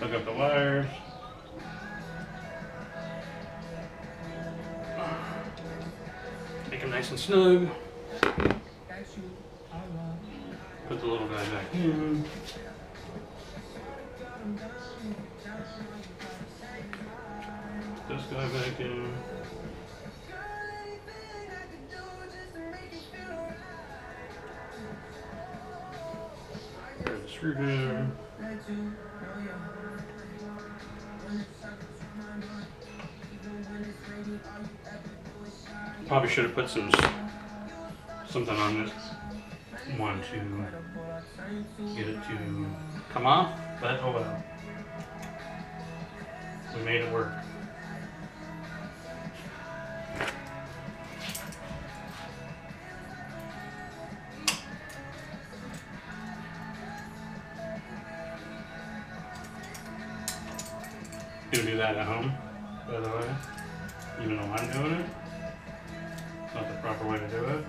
Hook up the wires. Make them nice and snug. Put the little guy back in. This guy back in. There's the screwdriver. Probably should have put something on this one to get it to come off, but oh well. We made it work. Gonna do that at home, by the way, even though I'm doing it. It's not the proper way to do it.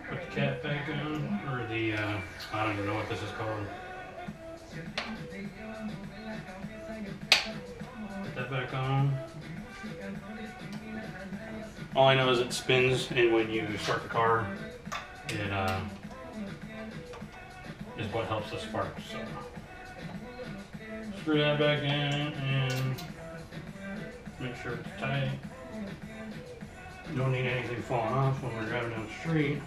Put the cat back on, or the, I don't even know what this is called. Put that back on. All I know is it spins, and when you start the car, it is what helps the spark. So screw that back in and make sure it's tight. You don't need anything falling off when we're driving down the street.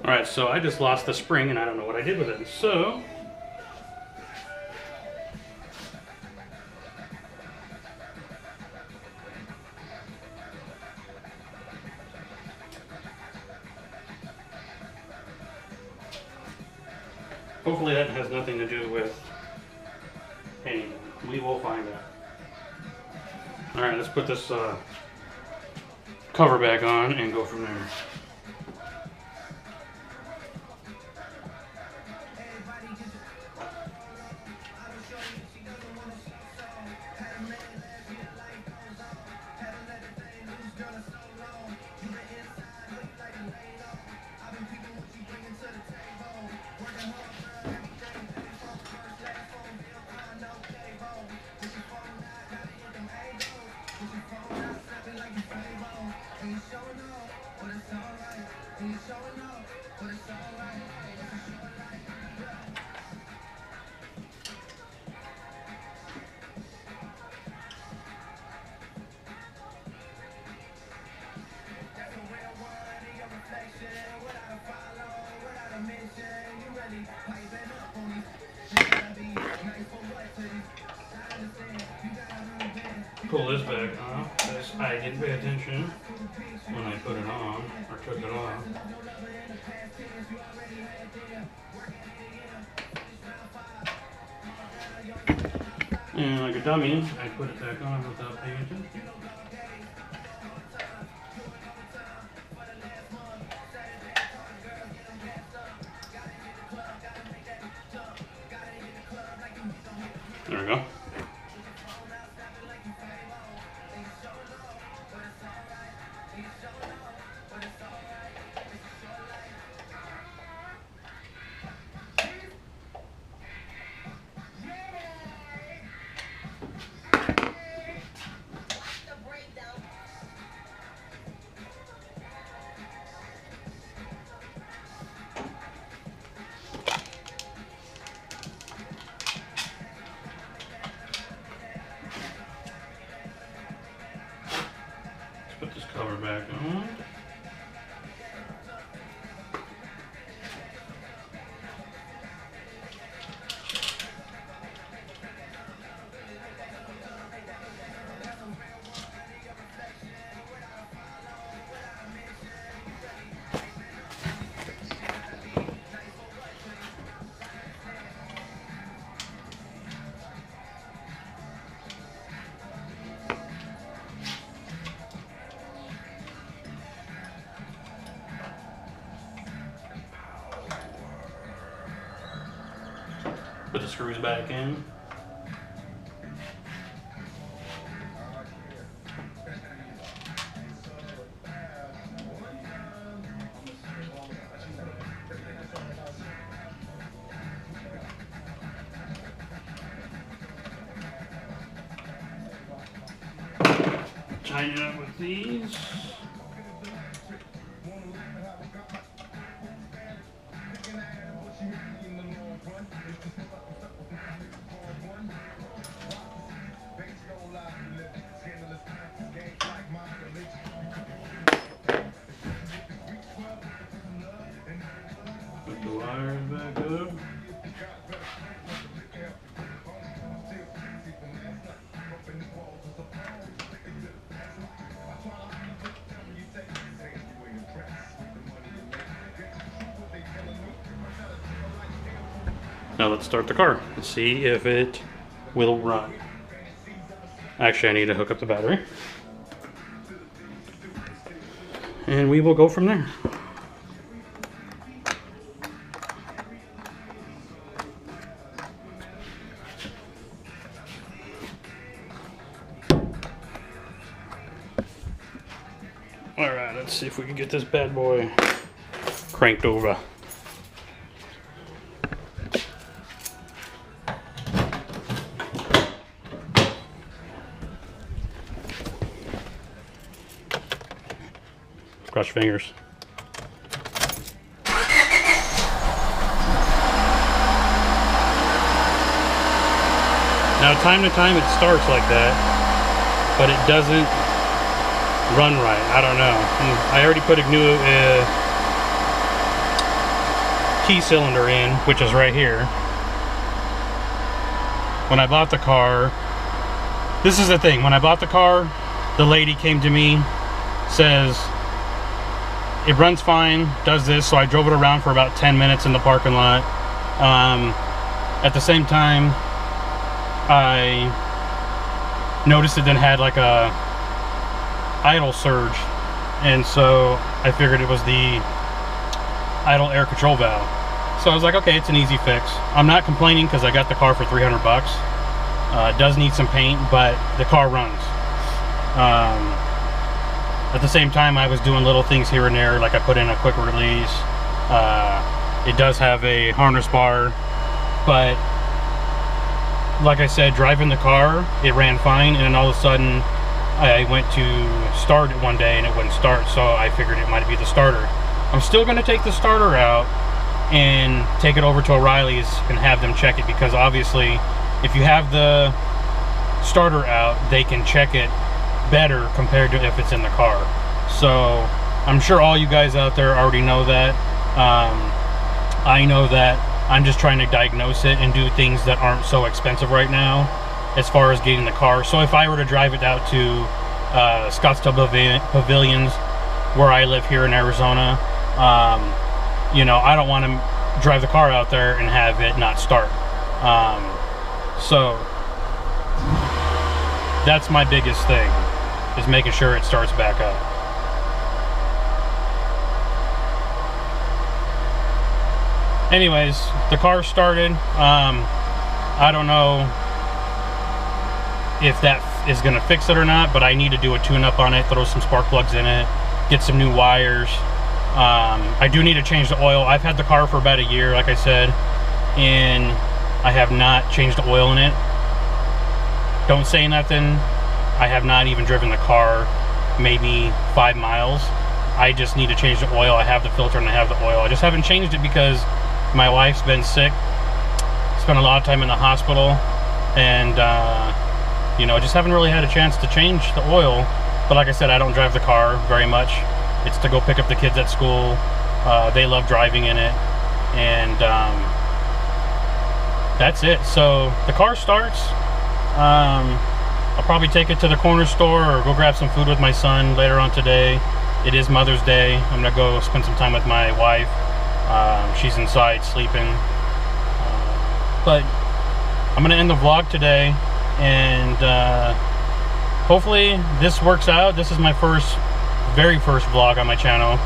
Alright, so I just lost the spring and I don't know what I did with it. So hopefully that has nothing to do with anything. We will find out. Alright, let's put this cover back on and go from there. Pull this back off because I didn't pay attention when I put it on or took it off. And like a dummy, I put it back on without paying attention. There we go. back on. Put the screws back in. Tighten it up with these. Put the wires back up. Now let's start the car and see if it will run. Actually, I need to hook up the battery. And we will go from there. Alright, let's see if we can get this bad boy cranked over. Cross your fingers. Now, time to time it starts like that, but it doesn't run right. I don't know. I already put a new key cylinder in, which is right here. When I bought the car, this is the thing. When I bought the car, the lady came to me, says, it runs fine, does this, so I drove it around for about 10 minutes in the parking lot. At the same time, I noticed it then had like a idle surge, and so I figured it was the idle air control valve. So I was like, okay, it's an easy fix. I'm not complaining because I got the car for 300 bucks. It does need some paint, but the car runs. At the same time, I was doing little things here and there, like I put in a quick release. It does have a harness bar, but like I said, driving the car, it ran fine, and then all of a sudden, I went to start it one day and it wouldn't start, so I figured it might be the starter. I'm still going to take the starter out and take it over to O'Reilly's and have them check it, because obviously, if you have the starter out, they can check it better compared to if it's in the car. So I'm sure all you guys out there already know that. I know that. I'm just trying to diagnose it and do things that aren't so expensive right now as far as getting the car. So if I were to drive it out to Scottsdale Pavilions, where I live here in Arizona, you know, I don't want to drive the car out there and have it not start. So that's my biggest thing, is making sure it starts back up. Anyways, the car started. I don't know if that is going to fix it or not, but I need to do a tune-up on it, throw some spark plugs in it, get some new wires. I do need to change the oil. I've had the car for about a year, like I said, and I have not changed the oil in it. Don't say nothing. I have not even driven the car maybe 5 miles. I just need to change the oil. I have the filter and I have the oil. I just haven't changed it because my wife's been sick, spent a lot of time in the hospital, and you know, just haven't really had a chance to change the oil But like I said, I don't drive the car very much. It's to go pick up the kids at school. They love driving in it, and that's it. So the car starts. I'll probably take it to the corner store or go grab some food with my son later on today. It is Mother's Day. I'm gonna go spend some time with my wife. She's inside sleeping. But I'm gonna end the vlog today, and hopefully this works out. This is my very first vlog on my channel.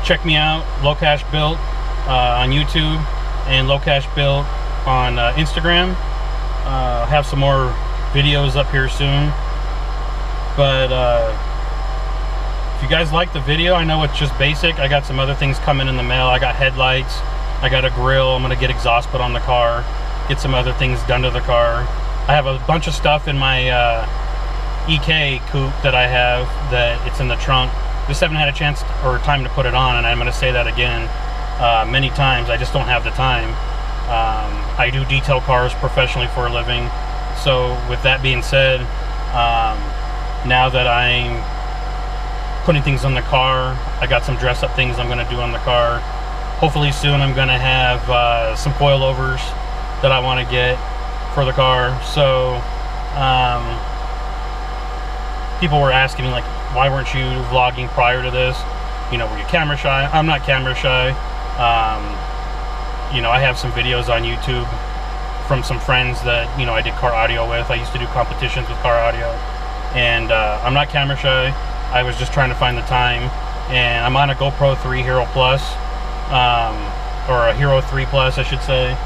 Check me out, Low Cash Built on YouTube and Low Cash Built on Instagram. I'll have some more videos up here soon. But if you guys like the video, I know it's just basic. I got some other things coming in the mail. I got headlights, I got a grill. I'm gonna get exhaust put on the car, get some other things done to the car. I have a bunch of stuff in my EK coupe that I have that it's in the trunk. Just haven't had a chance or time to put it on, and I'm going to say that again many times. I just don't have the time. I do detail cars professionally for a living. So with that being said, now that I'm putting things on the car, I got some dress up things I'm going to do on the car. Hopefully soon I'm going to have some coilovers that I want to get for the car. So people were asking me, like, why weren't you vlogging prior to this? You know, were you camera shy? I'm not camera shy. You know, I have some videos on YouTube from some friends that, you know, I did car audio with. I used to do competitions with car audio, and I'm not camera shy. I was just trying to find the time, and I'm on a GoPro 3 Hero Plus, or a Hero 3 Plus I should say.